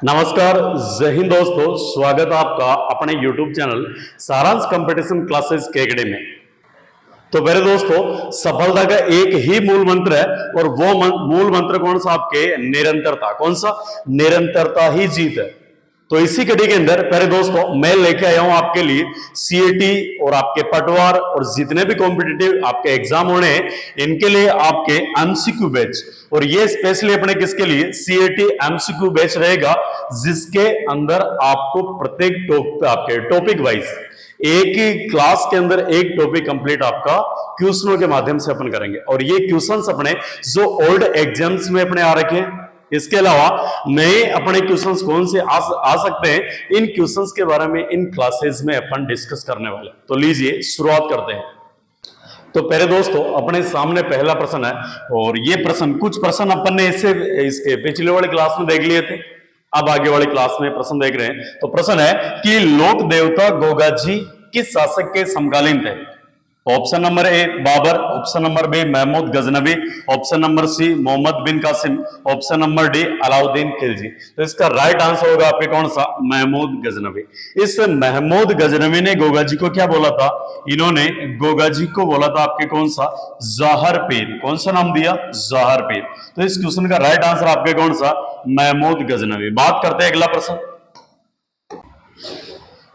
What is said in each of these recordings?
नमस्कार, जय हिंद दोस्तों। स्वागत है आपका अपने YouTube चैनल सारांश कंपटीशन क्लासेस के अकेडमी में। तो मेरे दोस्तों, सफलता का एक ही मूल मंत्र है और वो मूल मंत्र कौन सा? आपके निरंतरता। कौन सा? निरंतरता ही जीत है। तो इसी कड़ी के अंदर पहले दोस्तों मैं लेके आया हूं आपके लिए सीएटी और आपके पटवार और जितने भी कॉम्पिटिटिव आपके एग्जाम होने हैं इनके लिए आपके एमसीक्यू बैच, और ये स्पेशली अपने किसके लिए? सीएटी एमसीक्यू बैच रहेगा, जिसके अंदर आपको प्रत्येक आपके टॉपिक वाइज एक ही क्लास के अंदर एक टॉपिक कंप्लीट आपका क्वेश्चनों के माध्यम से अपन करेंगे। और ये क्वेश्चंस अपने जो ओल्ड एग्जाम्स में अपने आ रखे हैं, इसके अलावा नए अपने क्वेश्चंस कौन से आ सकते हैं, इन क्वेश्चंस के बारे में इन क्लासेस में अपन डिस्कस करने वाले। तो लीजिए शुरुआत करते हैं। तो पहले दोस्तों अपने सामने पहला प्रश्न है, और ये प्रश्न कुछ प्रश्न अपन ने इसके पिछले वाले क्लास में देख लिए थे, अब आगे वाले क्लास में प्रश्न देख रहे हैं। तो प्रश्न है कि लोक देवता गोगा जी किस शासक के समकालीन थे? Option number A Babur, option number B Mahmud Ghaznavi, option number C Mohammad bin Qasim, option number D Alauddin Khilji. तो इसका राइट आंसर होगा आपके कौन सा? महमूद गजनवी। इस महमूद गजनवी ने गोगा जी को क्या बोला था? इन्होंने गोगा जी को बोला था आपके कौन सा? जहर पीर। कौन सा नाम दिया? जहर पीर। तो इस क्वेश्चन का राइट आंसर आपके कौन सा? महमूद गजनवी। बात करते हैं अगला प्रश्न।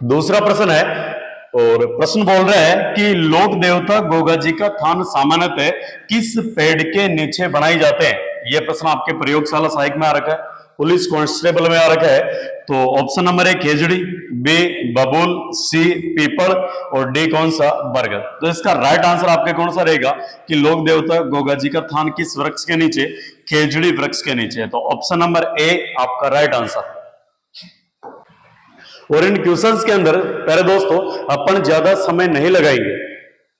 दूसरा प्रश्न है, और प्रश्न बोल रहा है कि लोक देवता गोगा जी का थान सामान्यतः किस पेड़ के नीचे बनाए जाते हैं? यह प्रश्न आपके प्रयोगशाला सहायक में आ रखा है, पुलिस कांस्टेबल में आ रखा है। तो ऑप्शन नंबर ए खेजड़ी, बी बबूल, सी पीपल और डी कौन सा? बरगद। तो इसका राइट आंसर आपके कौन सा रहेगा कि लोक देवता गोगा जी का थान किस वृक्ष के नीचे? खेजड़ी वृक्ष के नीचे है। तो ऑप्शन नंबर ए आपका राइट आंसर। और इन क्वेश्चंस के अंदर पहले दोस्तों अपन ज्यादा समय नहीं लगाएंगे,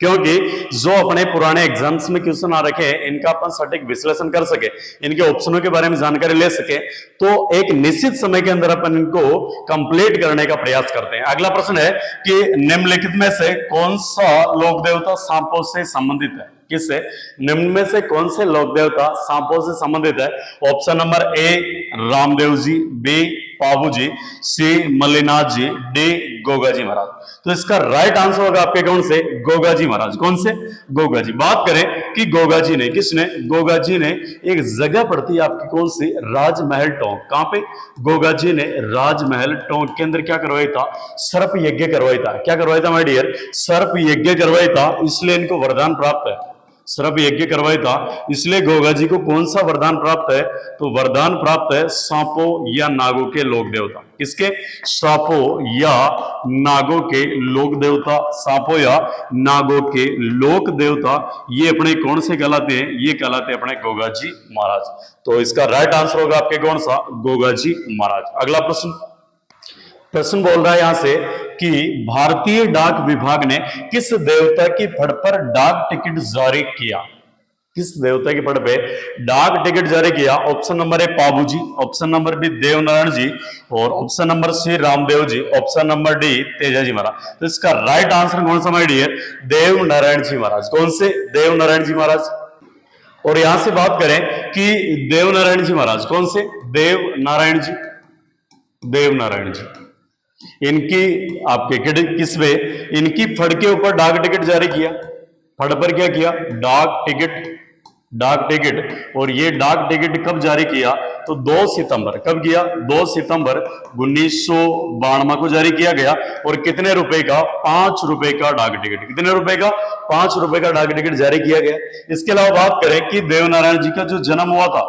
क्योंकि जो अपने पुराने एग्जाम्स में क्वेश्चन आ रखे हैं इनका अपन सटीक विश्लेषण कर सके, इनके ऑप्शनों के बारे में जानकारी ले सके, तो एक निश्चित समय के अंदर अपन इनको कंप्लीट करने का प्रयास करते हैं। अगला प्रश्न है कि निम्नलिखित में से कौन सा लोक देवता सांपों से संबंधित है? किससे? निम्न में से कौन से लोक देवता सांपों से संबंधित है? Option number A Ramdev ji, B Pabu ji, C Mallinath ji, D Goga ji Maharaj. तो इसका राइट आंसर होगा आपके कौन से? गोगा जी महाराज। कौन से? गोगा जी। बात करें कि गोगा जी ने, किसने? गोगा जी ने एक जगह पड़ती है आपकी कौन सी? राजमहल टोंक। कहां पे? गोगा जी ने राजमहल टोंक के अंदर क्या करवाया था? सर्प यज्ञ करवाया था। क्या करवाया था माय डियर? सर्प यज्ञ करवाया था, इसलिए इनको वरदान प्राप्त है। सर्प यज्ञ करवाया था, इसलिए गोगा जी को कौन सा वरदान प्राप्त है? तो वरदान प्राप्त है सांपों या नागों के लोक देवता। किसके? सांपों या नागों के लोक देवता। सांपों या नागों के लोक देवता ये अपने कौन से कहलाते हैं? ये कहलाते हैं अपने गोगा जी महाराज। तो इसका राइट आंसर होगा आपके कौन सा? गोगा जी महाराज। अगला प्रश्न बोल रहा है यहां से कि भारतीय डाक विभाग ने किस देवता की फड़ पर डाक टिकट जारी किया? किस देवता की फड़ पे डाक टिकट जारी किया? Option number A Pabu ji, option number B Devnarayan ji, और option number C Ramdev ji, option number D Teja ji Maharaj. तो इसका राइट आंसर कौन सा माय डियर? देवनारायण जी महाराज। कौन से? देवनारायण जी महाराज। और यहां से बात करें कि देवनारायण जी महाराज कौन से? देवनारायण जी, देवनारायण जी। इनकी आपके किस पे? इनकी फड़ के ऊपर डाक टिकट जारी किया। फड़ पर क्या किया? डाक टिकट, डाक टिकट। और ये डाक टिकट कब जारी किया? तो 2 सितंबर। कब किया? 2 सितंबर 1992 को जारी किया गया। और कितने रुपए का? 5 रुपए का डाक टिकट। कितने रुपए का? 5 रुपए का डाक टिकट जारी किया गया। इसके अलावा बात करें कि देवनारायण जी का जो जन्म हुआ था,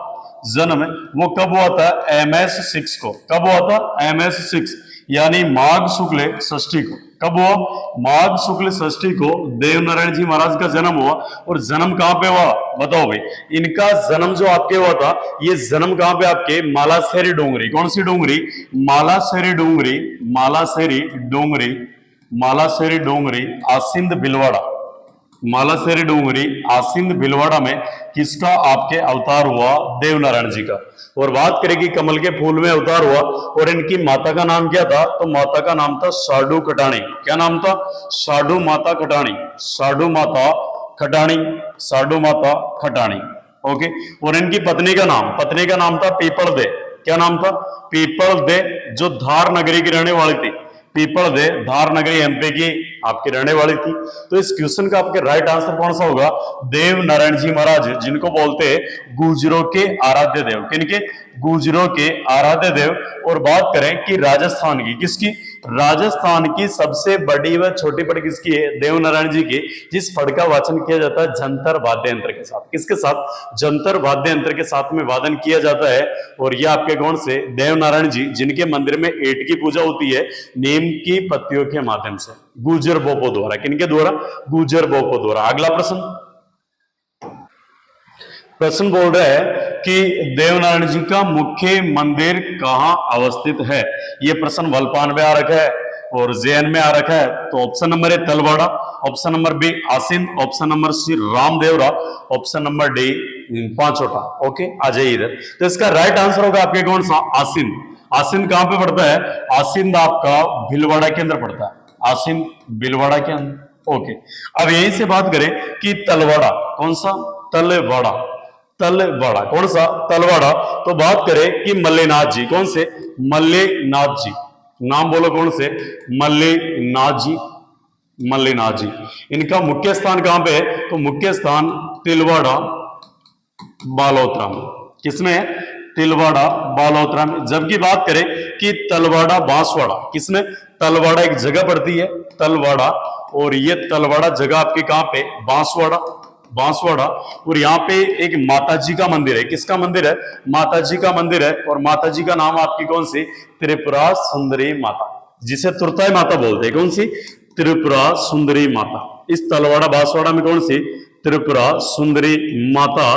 जन्म वो कब हुआ था? MS 6 को। कब हुआ था? MS 6 यानी माघ शुक्ल षष्ठी को। कब हुआ? माघ शुक्ल षष्ठी को देवनारायण जी महाराज का जन्म हुआ। और जन्म कहां पे हुआ? बताओ भाई। इनका जन्म जो आपके हुआ था, ये जन्म कहां पे? आपके मालाशेरी डोंगरी। कौन सी डोंगरी? मालाशेरी डोंगरी, मालाशेरी डोंगरी, मालाशेरी डोंगरी आसिंद भिलवाड़ा। मालाशेरी डोंगरी आसिंद भिलवाड़ा में किसका आपके अवतार हुआ? देवनारायण जी का। और बात करें कि कमल के फूल में अवतार हुआ। और इनकी माता का नाम क्या था? तो माता का नाम था साडू खटाणी। क्या नाम था? साडू माता खटाणी, साडू माता खटाणी, साडू माता खटाणी। ओके। और इनकी पत्नी का नाम था पीपल दे। क्या नाम था? पीपल दे, जो धार नगरी की रहने वाली थी। पीपल दे, धार नगरी एमपी की आपकी रहने वाली थी। तो इस क्वेश्चन का आपके राइट आंसर कौन सा होगा? देव नारायण जी महाराज, जिनको बोलते हैं गुर्जरों के आराध्य देव। किनके? गुर्जरों के आराध्य देव। और बात करें कि राजस्थान की, किसकी? राजस्थान की सबसे बड़ी व छोटी पड़ किसकी है? देव नारायण जी की, जिस फड़ का वाचन किया जाता है जंतर वाद्य यंत्र के साथ। किसके साथ? जंतर वाद्य यंत्र के साथ में वादन किया जाता है। और ये आपके कौन से? देव नारायण जी, जिनके मंदिर में ईंट की पूजा होती है नीम की पत्तियों के माध्यम से, गुर्जर बोपो द्वारा। किनके द्वारा? गुर्जर बोपो द्वारा। अगला प्रश्न बोल रहा है कि देवनारायण जी का मुख्य मंदिर कहां अवस्थित है? यह प्रश्न वलपान में आ रखा है और जेएन में आ रखा है। तो option number A Talwara, option number B Asin, option number C Ramdevra, option number D Panchota. Okay, आ जाइए इधर। तो इसका राइट आंसर होगा आपके कौन सा? आसीन। आसीन कहां पे पड़ता है? आसीन आपका भीलवाड़ा के अंदर पड़ता है। आसीन भीलवाड़ा के अंदर। ओके, अब यहीं से बात करें कि तलवाड़ा कौन सा? तलवाड़ा, तलवाड़ा कौन सा? तलवाड़ा। तो बात करें कि मल्लेनाथ जी, कौन से? मल्लेनाथ जी, नाम बोलो कौन से? मल्लेनाथ जी, मल्लेनाथ जी। इनका मुख्य स्थान कहां पे है? तो मुख्य स्थान तिलवाड़ा बालोतरा में। किसमें है? तिलवाड़ा बालोतरा में। जबकि बात करें कि तलवाड़ा बांसवाड़ा, किसमें? तलवाड़ा एक जगह पड़ती है, तलवाड़ा। और ये तलवाड़ा जगह आपकी कहां पे? बांसवाड़ा, बांसवाड़ा। और यहाँ पे एक माता जी का मंदिर है। किसका मंदिर है? माता जी का मंदिर है। और माता जी का नाम आपकी कौन सी? त्रिपुरा सुंदरी माता, जिसे तुरताई माता बोलते हैं। कौन सी? त्रिपुरा सुंदरी माता। इस तलवाड़ा बांसवाड़ा में कौन सी? त्रिपुरा सुंदरी माता,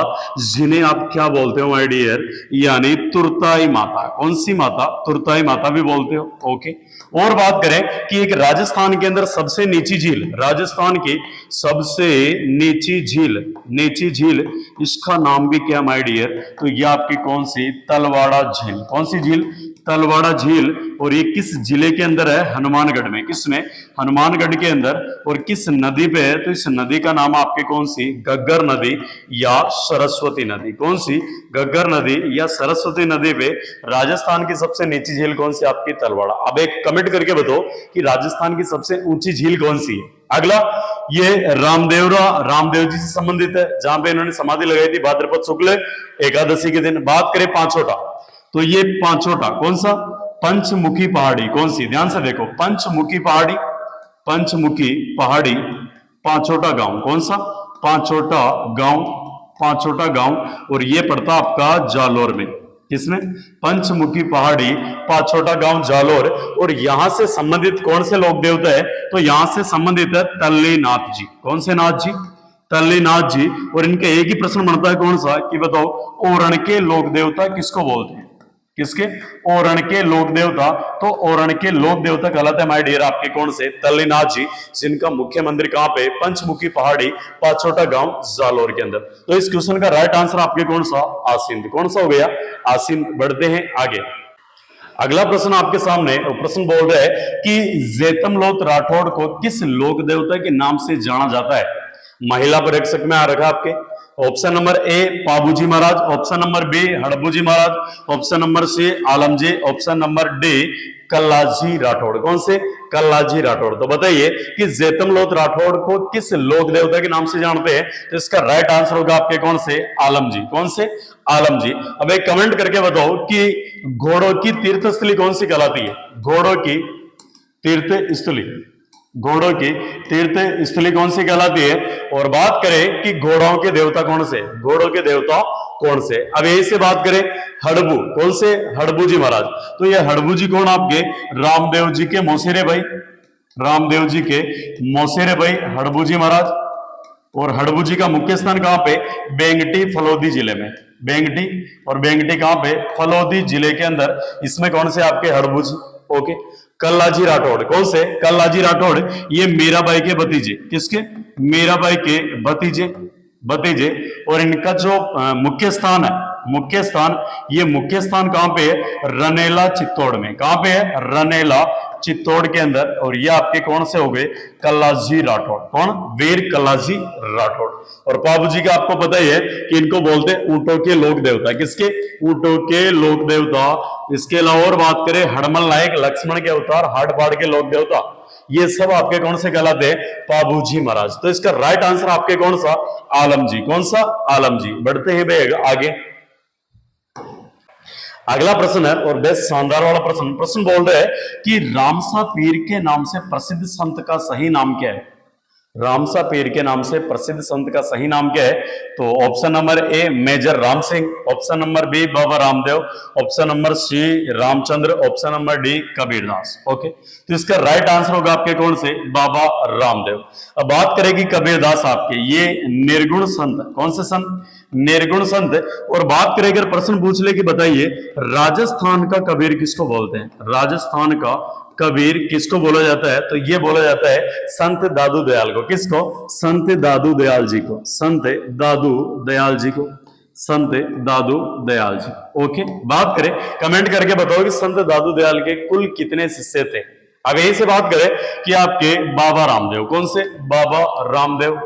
जिन्हें आप क्या बोलते हो माय डियर? यानी तुरताई माता। कौन सी माता? तुरताई माता भी बोलते हो। ओके। और बात करें कि एक राजस्थान के अंदर सबसे नीची झील, राजस्थान की सबसे नीची झील, नीची झील, इसका नाम भी क्या माय डियर? तो ये आपकी कौन सी? तलवाड़ा झील। कौन सी झील? तलवाड़ा झील। और ये किस जिले के अंदर है? हनुमानगढ़ में। किसमें? हनुमानगढ़ के अंदर। और किस नदी पे है? तो इस नदी का नाम आपके कौन सी? गग्गर नदी या सरस्वती नदी। कौन सी? गग्गर नदी या सरस्वती नदी पे राजस्थान की सबसे नीची झील कौन सी? आपकी तलवाड़ा। अब एक कमेंट करके बताओ कि राजस्थान की सबसे ऊंची झील कौन सी है। अगला, ये रामदेवरा, रामदेव जी से संबंधित है, जहां पे इन्होंने समाधि लगाई थी भाद्रपद शुक्ल एकादशी के दिन। बात करें पांचोटा, तो ये पांचोटा कौन सा? पंचमुखी पहाड़ी। कौन सी? ध्यान से देखो, पंचमुखी पहाड़ी, पंचमुखी पहाड़ी, पांचोटा गांव। कौन सा? पांचोटा गांव, पांचोटा गांव। और ये पड़ता आपका जालोर में। किसमें? पंचमुखी पहाड़ी, पांचोटा गांव, जालोर। और यहां से संबंधित कौन से लोक देवता है? तो यहां से संबंधित है तल्लीनाथ जी। कौन से नाथ जी? तल्लीनाथ जी। और इनका एक ही प्रश्न बनता है, कौन सा? कि बताओ ओरण के लोक देवता किसको बोलते हैं? किसके? ओरण के लोक देवता। तो ओरण के लोक देवता कहलाते हैं माय डियर आपके कौन से? तल्लीनाथ जी, जिनका मुख्य मंदिर कहां पे? पंचमुखी पहाड़ी, पांचोटा गांव, जालोर के अंदर। तो इस क्वेश्चन का राइट आंसर आपके कौन सा? आसीन। कौन सा हो गया? आसीन। बढ़ते हैं आगे। अगला प्रश्न आपके सामने, प्रश्न बोल रहा है कि जेतमलोत राठौड़ को किस लोक देवता के नाम से जाना जाता है? महिला परीक्षक में आ रखा आपके। Option number A Pabuji Maharaj, option number B Harbuji Maharaj, option number C Alamji, option number D Kallaji Rathore. कौन से? कल्लाजी राठौड़। तो बताइए कि जेतमलोत राठौड़ को किस लोक देवता के नाम से जानते हैं? तो इसका राइट आंसर होगा आपके कौन से? आलमजी। कौन से? आलमजी। अब एक कमेंट करके बताओ कि घोड़ों की तीर्थस्थली कौन सी कहलाती है? घोड़ों की तीर्थस्थली, घोड़ों की तीर्थ स्थली कौन सी कहलाती है? और बात करें कि घोड़ों के देवता कौन से? घोड़ों के देवता कौन से? अब यही से बात करें हड़बू, कौन से? हड़बू जी महाराज। तो ये हड़बू जी कौन? आपके रामदेव जी के मौसेरे भाई, रामदेव जी के मौसेरे भाई हड़बू जी महाराज। और हड़बू जी का मुख्य स्थान कहां पे? बेंगटी फलोदी जिले में। बेंगटी, और बेंगटी कहां पे? फलोदी जिले के अंदर। इसमें कौन से आपके? हड़बू जी। ओके। कल्लाजी राठौड़, कौन से? कल्लाजी राठौड़, ये मीराबाई के भतीजे। किसके? मीराबाई के भतीजे, भतीजे। और इनका जो मुख्य स्थान है, मुख्य स्थान, ये मुख्य स्थान कहां पे है? रनेला चित्तौड़ में। कहां पे है? रनेला चित्तौड़ के अंदर। और ये आपके कौन से हो गए, कल्लाजी राठौड़। कौन, वीर कल्लाजी राठौड़। और बाबूजी का आपको पता ही है कि इनको बोलते हैं ऊंटों के लोक देवता। किसके, ऊंटों के लोक देवता। इसके अलावा और बात करें हड़मल नायक लक्ष्मण के अवतार, हाड़ बाड़ के लोक देवता, ये सब आपके कौन से कहलाते हैं, बाबूजी महाराज। तो इसका राइट आंसर आपके कौन सा, आलम जी। कौन सा, आलम जी। बढ़ते हैं भाई आगे। अगला प्रश्न है और बेस्ट शानदार वाला प्रश्न। प्रश्न बोल रहे हैं कि रामसा पीर के नाम से प्रसिद्ध संत का सही नाम क्या है। रामसा पीर के नाम से प्रसिद्ध संत का सही नाम क्या है। तो option number A major Ram Singh, option number B Baba Ramdev, option number C Ramchandra, option number D Kabirdas. Okay, तो इसका राइट आंसर होगा आपके कौन से, बाबा रामदेव। अब बात करेगी कबीरदास आपके, ये निर्गुण संत, कौन से संत, निर्गुण संत। और बात करें अगर प्रश्न पूछ ले कि बताइए राजस्थान का कबीर किसको बोलते हैं, राजस्थान का कबीर किसको बोला जाता है, तो ये बोला जाता है संत दादू दयाल को। किसको, संत दादू दयाल जी को, संत दादू दयाल जी को, संत दादू दयाल जी। ओके, बात करें कमेंट करके बताओ कि संत दादू दयाल के कुल कितने शिष्य थे। अब यही से बात करें कि आपके बाबा रामदेव, कौन से, बाबा रामदेव,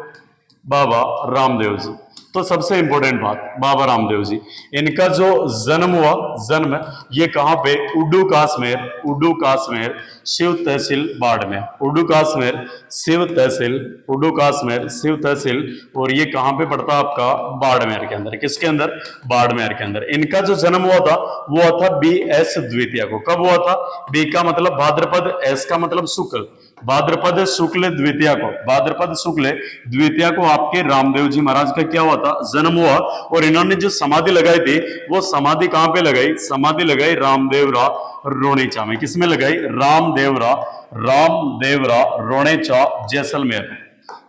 बाबा रामदेव जी। तो सबसे इंपॉर्टेंट बात, बाबा रामदेव जी, इनका जो जन्म हुआ, जन्म ये कहां पे, उड्डू काश्मीर, उड्डू काश्मीर शिव तहसील बाड़मेर, उड्डू काश्मीर शिव तहसील, उड्डू काश्मीर शिव तहसील। और ये कहां पे पड़ता आपका, बाड़मेर के अंदर। किसके अंदर, बाड़मेर के अंदर। इनका जो जन्म हुआ था वो हुआ था BS द्वितीया को। कब हुआ था, बी का मतलब भाद्रपद, एस का मतलब शुक्ल, भाद्रपद शुक्ल द्वितीया को, भाद्रपद शुक्ल द्वितीया को आपके रामदेव जी महाराज का क्या हुआ था, जन्म हुआ। और इन्होंने जो समाधि लगाई थी वो समाधि कहां पे लगाई, समाधि लगाई रामदेवरा रोणेचा में। किसमें लगाई, रामदेवरा, रामदेवरा रोणेचा जैसलमेर,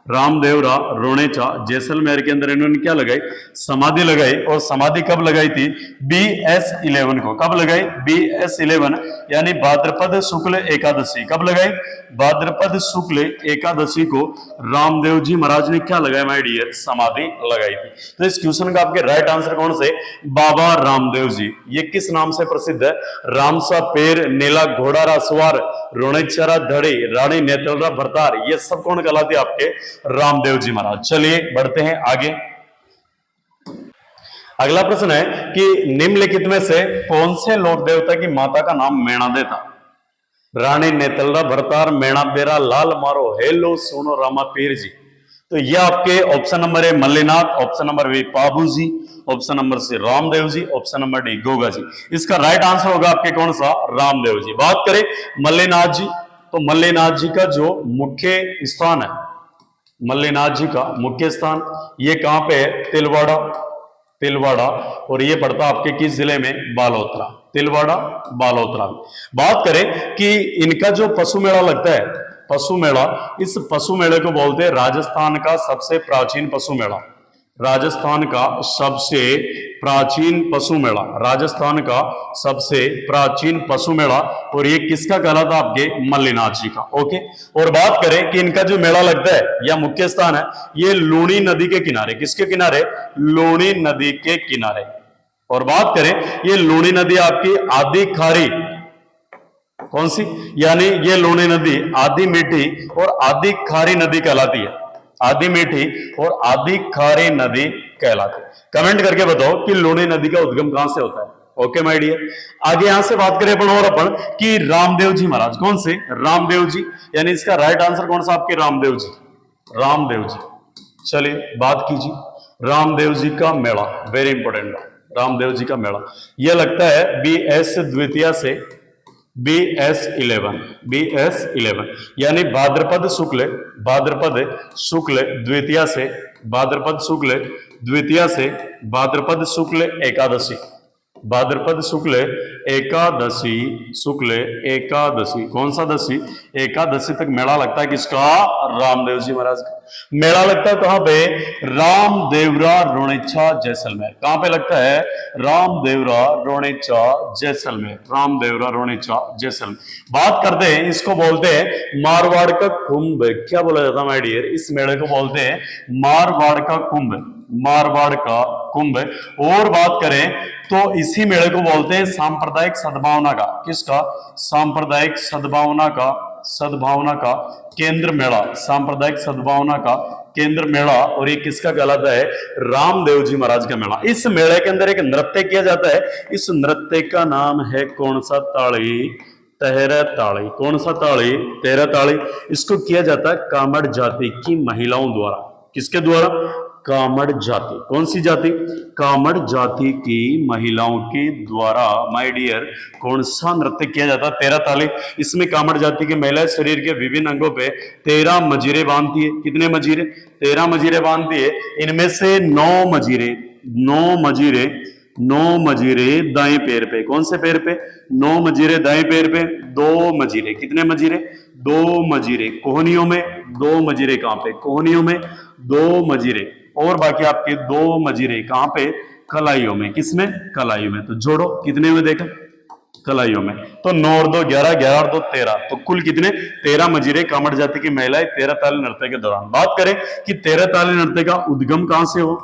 रामदेवरा रोणेचा जैसलमेर के अंदर इन्होंने क्या लगाई, समाधि लगाई। और समाधि कब लगाई थी, BS11 को। कब लगाई, BS11 यानी भाद्रपद शुक्ल एकादशी। कब लगाई, भाद्रपद शुक्ल एकादशी को रामदेव जी महाराज ने क्या लगाया माय डियर, समाधि लगाई थी। तो इस क्वेश्चन का आपके राइट आंसर कौन से, बाबा रामदेव जी। ये किस नाम से प्रसिद्ध है, रामसा पेर, नीला घोड़ा रासवार, रोणेचरा धड़ी, रानी नेत्रलरा भरतार, ये सब कौन कहलाते आपके, रामदेव जी महाराज। चलिए बढ़ते हैं आगे। अगला प्रश्न है कि निम्नलिखित में से कौन से लोक देवता की माता का नाम मेणादे था। रानी नेतलरा भरतार, मेणा बेरा, लाल मारो, हेलो सोनो रामा पीर जी। तो ये आपके ऑप्शन नंबर है Mallinath, option number B Pabu ji, option number C Ramdev ji, option number D Goga ji. इसका राइट आंसर होगा आपके कौन सा, रामदेव जी। बात करें मल्लीनाथ जी, तो मल्लीनाथ जी का जो मुख्य स्थान है, मल्लीनाथ जी का मुख्य स्थान ये कहां पे है, तिलवाड़ा, तिलवाड़ा। और ये पड़ता आपके किस जिले में, बालोतरा, तिलवाड़ा बालोतरा। बात करें कि इनका जो पशु मेला लगता है, पशु मेला, इस पशु मेले को बोलते हैं राजस्थान का सबसे प्राचीन पशु मेला, राजस्थान का सबसे प्राचीन पशु मेला, राजस्थान का सबसे प्राचीन पशु मेला। और ये किसका कहलाता आपके, मल्लीनाथ जी का। ओके, और बात करें कि इनका जो मेला लगता है या मुख्य स्थान है ये लूणी नदी के किनारे, किसके किनारे, लूणी नदी के किनारे। और बात करें ये लूणी नदी आपकी आदि खारी, कौन सी, यानी ये लूणी नदी आदि मीठी और आदि खारी नदी कहलाती है, आदि मीठी और आदि खारी नदी कहलाती है। कमेंट करके बताओ कि लूणी नदी का उद्गम कहां से होता है। ओके माय डियर, आगे यहां से बात करें अपन और अपन कि रामदेव जी महाराज, कौन से, रामदेव जी, यानी इसका राइट आंसर कौन सा आपके, रामदेव जी, रामदेव जी। चलिए बात कीजिए रामदेव जी का मेला, वेरी इंपॉर्टेंट, रामदेव जी का मेला यह लगता है BS द्वितीया से BS11, BS11 यानी भाद्रपद शुक्ल, भाद्रपद शुक्ल द्वितीया से, भाद्रपद शुक्ल द्वितीया से भाद्रपद शुक्ल एकादशी, भाद्रपद शुक्ल एकादशी, शुक्ल एकादशी, कौन सा दशी, एकादशी तक मेला लगता है किसका, रामदेव जी महाराज का। मेला लगता है कहां पे, रामदेवरा रोणेचा जैसलमेर। कहां पे लगता है, रामदेवरा रोणेचा जैसलमेर, रामदेवरा रोणेचा जैसलमेर। बात करते हैं, इसको बोलते हैं मारवाड़ का कुंभ। क्या बोला जाता है माय डियर, इस मेले को बोलते हैं मारवाड़ का कुंभ, मारवाड़ का कुंभ। और बात करें तो इसी मेले को बोलते हैं सांप्रदायिक सद्भावना का, किसका, सांप्रदायिक सद्भावना का केंद्र मेला, सांप्रदायिक सद्भावना का केंद्र मेला। और ये किसका कहलाता है, रामदेव जी महाराज का मेला। इस मेले के अंदर एक नृत्य किया जाता है, इस नृत्य का नाम है कौन सा ताड़ी, तेरह ताड़ी। कौन सा ताड़ी, तेरह ताड़ी। इसको किया जाता है कामड़ जाति की महिलाओं द्वारा, किसके द्वारा, कामड़ जाति। कौन सी जाति, कामड़ जाति की महिलाओं के द्वारा माय डियर कौन सा नृत्य किया जाता है, तेरह ताली। इसमें कामड़ जाति की महिलाएं शरीर के विभिन्न अंगों पे 13 मजीरे बांधती है। कितने मजीरे, 13 मजीरे बांधती है। इनमें से 9 मजीरे दाएं पैर पे, कौन से पैर पे, 9 मजीरे दाएं पैर पे, 2 मजीरे, कितने मजीरे, 2 मजीरे कोहनियों में, 2 मजीरे कहां पे, कोहनियों में 2 मजीरे। और बाकी आपके 2 मजीरे कहां पे, कलाइयों में, किसमें, कलाइयों में। तो जोड़ो, कितने में देखा, कलाइयों में। तो 9 और 2 11, 11 और 2 13, तो कुल कितने, 13 मजीरे कामड़ जाति की महिलाएं 13 ताली नृत्य के दौरान। बात करें कि 13 ताली नृत्य का उद्गम कहां से हो,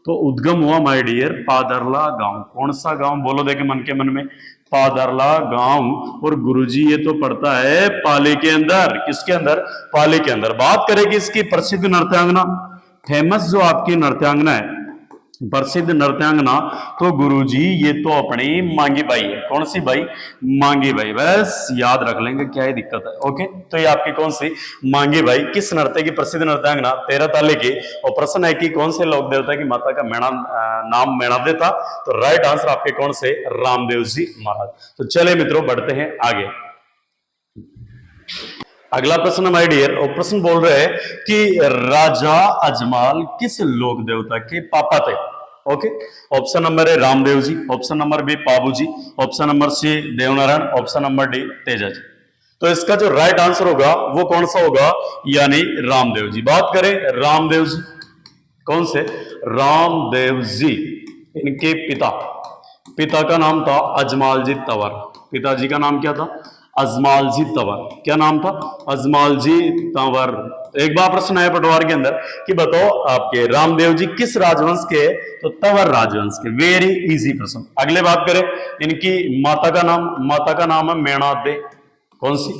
तो उद्गम हुआ माय डियर पादरला गांव। कौन सा गांव, बोलो देखे मन के मन में, पादरला गांव। और गुरुजी ये तो पड़ता है पाली के अंदर, किसके अंदर, पाली के अंदर। बात करें कि इसकी प्रसिद्ध नृत्यांगना, फेमस जो आपकी नृत्यांगना है, प्रसिद्ध नृत्यांगना, तो गुरुजी ये तो अपनी मांगी बाई है। कौन सी बाई, मांगी बाई। बस याद रख लेंगे, क्या ही दिक्कत है। ओके, तो ये आपकी कौन सी, मांगी बाई, किस नृत्य की प्रसिद्ध नृत्यांगना, 13 ताले की। और प्रश्न है कि कौन से लोक देवता की माता का नाम मेणादे था, तो राइट आंसर आपके कौन से, रामदेव जी महाराज। तो चले मित्रों बढ़ते हैं आगे। अगला प्रश्न माय डियर, और प्रश्न बोल रहे हैं कि राजा अजमाल किस लोक देवता के पापा थे। Okay, option number A Ramdev ji, option number B Pabu ji, option number C Devnarayan, option number D Teja ji. तो इसका जो राइट आंसर होगा वो कौन सा होगा, यानी रामदेव जी। बात करें रामदेव जी, कौन से, रामदेव जी, इनके पिता का नाम था अजमाल जी तंवर। पिताजी का नाम क्या था, अजमाल जी तंवर। क्या नाम था, अजमाल जी तंवर। एक बार प्रश्न आया पटवार के अंदर कि बताओ आपके रामदेव जी किस राजवंश के, तो तंवर राजवंश के। वेरी इजी प्रश्न। अगले बात करें इनकी माता का नाम है मेणादे। कौन सी,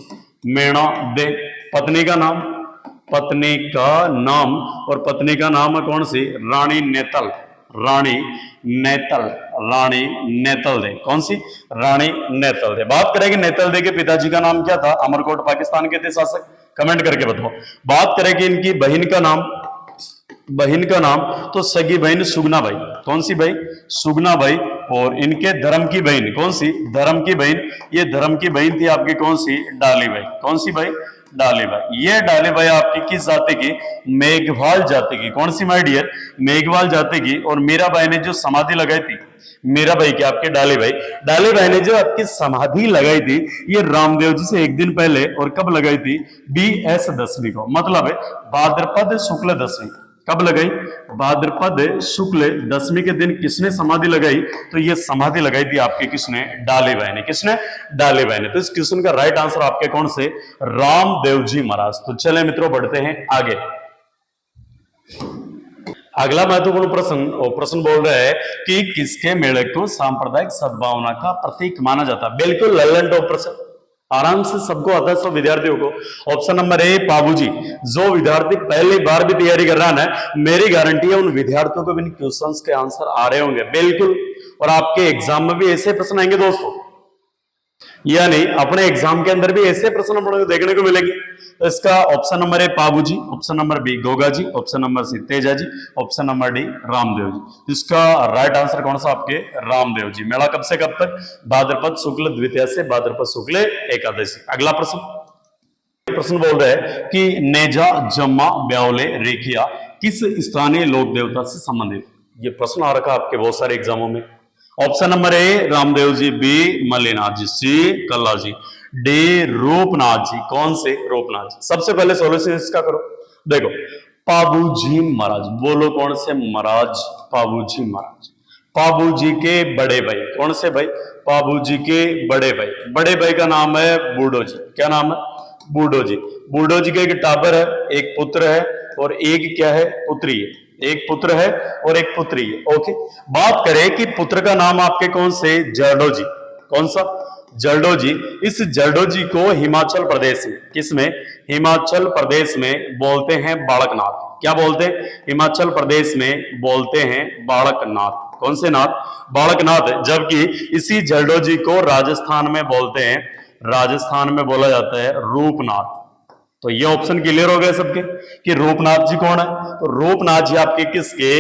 मेणादे। पत्नी का नाम, और पत्नी का नाम है कौन सी, रानी नेतल, रानी नेतल दे। कौन सी, रानी नेतल दे। बात करेंगे नेतल दे के पिताजी का नाम क्या था, अमरकोट पाकिस्तान के थे शासक, कमेंट करके बताओ। बात करें कि इनकी बहन का नाम, तो सगी बहन सुगना बाई। कौन सी भाई, सुगना बाई। और इनके धर्म की बहन, कौन सी, धर्म की बहन, ये धर्म की बहन थी आपकी कौन सी, डाली बाई। कौन सी भाई, डाली बाई। ये डाली बाई आपकी किस जाति की, मेघवाल जाति की। कौन सी माय डियर, मेघवाल जाति की। और मीराबाई ने जो समाधि लगाई थी, मीराबाई की आपके डाली बाई ने जो आपकी समाधि लगाई थी, ये रामदेव जी से एक दिन पहले, और कब लगाई थी, BS दशमी को, मतलब है भाद्रपद शुक्ल दशमी। कब लगाई, भाद्रपद शुक्ल दशमी के दिन किसने समाधि लगाई, तो ये समाधि लगाई थी आपके किसने, डालीबाई ने। किसने, डालीबाई ने। तो इस क्वेश्चन का राइट आंसर आपके कौन से, रामदेव जी महाराज। तो चले मित्रों बढ़ते हैं आगे। अगला महत्वपूर्ण प्रश्न बोल रहा है कि किसके मेले को सांप्रदायिक सद्भावना का प्रतीक माना जाता है। बिल्कुल लल्लन टॉप प्रश्न, आराम से सबको आता है, सब विद्यार्थियों को। ऑप्शन नंबर ए बाबूजी। जो विद्यार्थी पहली बार भी तैयारी कर रहा है, मेरी गारंटी है उन विद्यार्थियों को भी इन क्वेश्चंस के आंसर आ रहे होंगे बिल्कुल। और आपके एग्जाम में भी ऐसे प्रश्न आएंगे दोस्तों, यानी अपने एग्जाम के अंदर भी ऐसे प्रश्न देखने को मिलेंगे। तो इसका ऑप्शन नंबर ए बाबूजी, option number B Goga ji, option number सी Teja ji, option number D Ramdev ji. इसका राइट आंसर कौन सा आपके, रामदेव जी। मेला कब से कब तक, भाद्रपद शुक्ल द्वितीया से भाद्रपद शुक्ल एकादशी। अगला प्रश्न बोल रहे हैं कि नेजा जम्मा ब्यावले रेखिया किस स्थानीय लोक देवता से संबंधित। ये प्रश्न आ रखा आपके बहुत सारे एग्जामों में। Option number A Ramdev ji, B Mallinath ji, C Kalla ji, D Rupnath ji. कौन से, रूपनाथ जी। सबसे पहले सॉल्यूशन इसका करो। देखो पाबूजी महाराज, बोलो कौन से महाराज, पाबूजी महाराज। पाबूजी के बड़े भाई, कौन से भाई, पाबूजी के बड़े भाई का नाम है बूढ़ो जी। क्या नाम है, बूढ़ो जी। बूढ़ो जी का एक टाबर है, एक पुत्र है, और एक क्या है, पुत्री है। एक पुत्र है और एक पुत्री है। ओके, बात करें कि पुत्र का नाम आपके कौन से, जरडोजी। कौन सा, जरडोजी। इस जरडोजी को हिमाचल प्रदेश में, किसमें, हिमाचल प्रदेश में बोलते हैं बालकनाथ। क्या बोलते हैं, हिमाचल प्रदेश में बोलते हैं बालकनाथ। कौन से नाथ, बालकनाथ। जबकि इसी जरडोजी को राजस्थान में बोलते हैं, राजस्थान में बोला जाता है रूपनाथ। तो ये ऑप्शन क्लियर हो गए सबके कि रूपनाथ जी कौन है। तो रूपनाथ जी आपके किसके,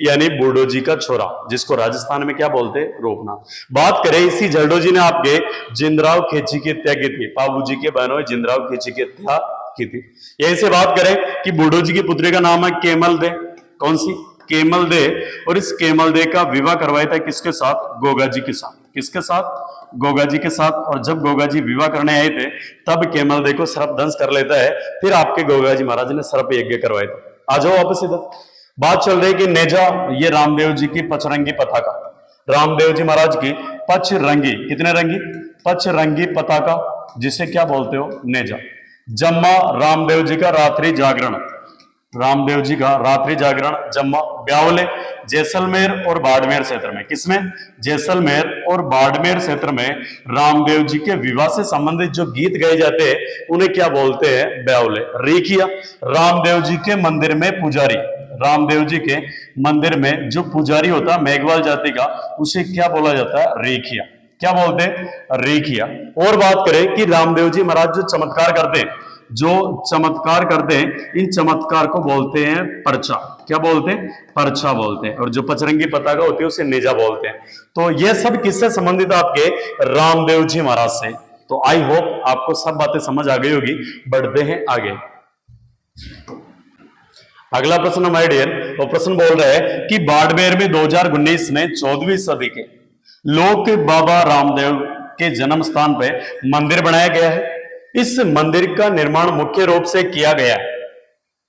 यानी बूढ़ो जी का छोरा, जिसको राजस्थान में क्या बोलते हैं, रूपनाथ। बात करें इसी जरडो जी ने आपके जिंदराव खेची की हत्या की थी, बाबू जी के बहनों जिंदराव खेची की हत्या की थी। यहीं से बात करें कि बूढ़ो जी की पुत्री का नाम है केमल दे। कौन सी, केमल दे। और इस केमल दे का विवाह करवाया था किसके साथ, गोगा जी के साथ। किसके साथ, गोगा जी के साथ। और जब गोगा जी विवाह करने आए थे तब केमल दे को सर्प दंश कर लेता है, फिर आपके गोगा जी महाराज ने सर्प यज्ञ करवाया था। आ जाओ वापस इधर। बात चल रही कि नेजा, ये रामदेव जी की पचरंगी पताका, रामदेव जी महाराज की पचरंगी, कितने रंगी, पचरंगी पताका, जिसे क्या बोलते हो, नेजा। जम्मा, रामदेव जी का रात्रि जागरण, रामदेव जी का रात्रि जागरण जम्मा। ब्यावले, जैसलमेर और बाड़मेर क्षेत्र में, किसमें, जैसलमेर और बाड़मेर क्षेत्र में रामदेव जी के विवाह से संबंधित जो गीत गाए जाते हैं उन्हें क्या बोलते हैं, ब्यावले। रेखिया, रामदेव जी के मंदिर में पुजारी, रामदेव जी के मंदिर में जो पुजारी होता है मेघवाल जाति का, उसे क्या बोला जाता है, रेखिया। क्या बोलते हैं, रेखिया। और बात करें कि रामदेव जी महाराज जो चमत्कार करते हैं, जो चमत्कार करते हैं, इन चमत्कार को बोलते हैं परचा। क्या बोलते हैं, परचा बोलते हैं। और जो पचरंगी पताका होती है उसे नेजा बोलते हैं। तो ये सब किससे संबंधित, आपके रामदेव जी महाराज से। तो आई होप आपको सब बातें समझ आ गई होगी। बढ़ते हैं आगे। अगला प्रश्न माय डियर, वो प्रश्न बोल रहा है कि बाड़मेर में 2019 में 14वीं सदी के लोक बाबा रामदेव के जन्म स्थान पे मंदिर बनाया गया है। इस मंदिर का निर्माण मुख्य रूप से किया गया है,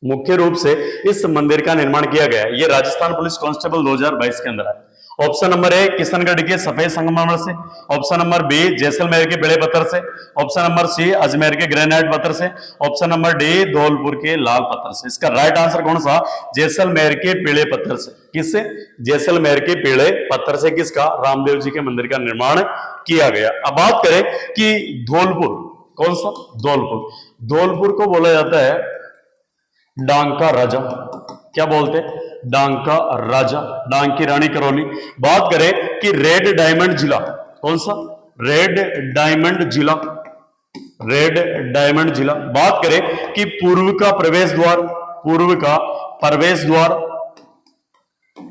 मुख्य रूप से इस मंदिर का निर्माण किया गया है। ये राजस्थान पुलिस कांस्टेबल 2022 के अंदर है। ऑप्शन नंबर ए किशनगढ़ के सफेद संगमरमर से, ऑप्शन नंबर बी जैसलमेर के बेड़े पत्थर से, ऑप्शन नंबर सी अजमेर के ग्रेनाइट पत्थर से, ऑप्शन नंबर डी धौलपुर के लाल पत्थर से। इसका राइट आंसर कौन सा, जैसलमेर के पीले पत्थर से। किससे, जैसलमेर के पीले पत्थर से किसका, रामदेव जी के मंदिर का निर्माण किया गया। अब बात करें कि धौलपुर, कौन सा, धौलपुर, धौलपुर को बोला जाता है डांग का राजा। क्या बोलते हैं, डांग का राजा, डांग की रानी करौली। बात करें कि रेड डायमंड जिला, कौन सा, रेड डायमंड जिला, रेड डायमंड जिला। बात करें कि पूर्व का प्रवेश द्वार, पूर्व का प्रवेश द्वार,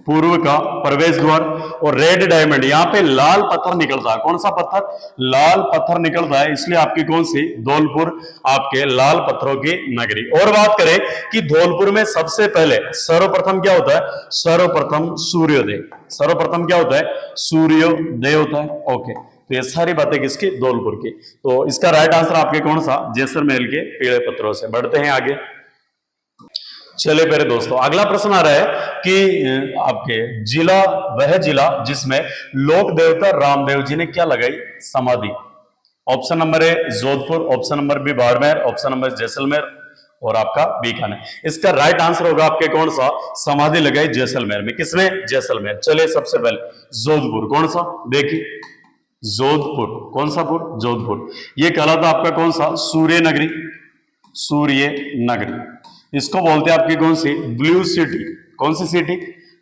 पूर्व का प्रवेश द्वार। और रेड डायमंड, यहां पे लाल पत्थर निकलता है। कौन सा पत्थर, लाल पत्थर निकलता है, इसलिए आपकी कौन सी, धौलपुर आपके लाल पत्थरों की नगरी। और बात करें कि धौलपुर में सबसे पहले सर्वप्रथम क्या होता है, सर्वप्रथम सूर्योदय, सर्वप्रथम क्या होता है, सूर्योदय होता है। ओके, तो ये सारी बातें किसकी, धौलपुर की। तो इसका राइट आंसर आपके कौन सा, जैसलमेर के पीले पत्थरों से। बढ़ते हैं आगे। चलिए प्यारे दोस्तों, अगला प्रश्न आ रहा है कि आपके जिला, वह जिला जिसमें लोक देवता रामदेव जी ने क्या लगाई, समाधि। Option number A Jodhpur, option number B Barmer, option number Jaisalmer और आपका बीकानेर। इसका राइट आंसर होगा आपके कौन सा, समाधि लगाई जैसलमेर में। किसमें, जैसलमेर। चलिए सबसे पहले जोधपुर, कौन सा, देखिए जोधपुर, कौन सा पुर, जोधपुर। ये कहलाता आपका कौन सा, सूर्य नगरी, सूर्य नगरी। इसको बोलते हैं आपकी कौन सी, ब्लू सिटी। कौन सी सिटी,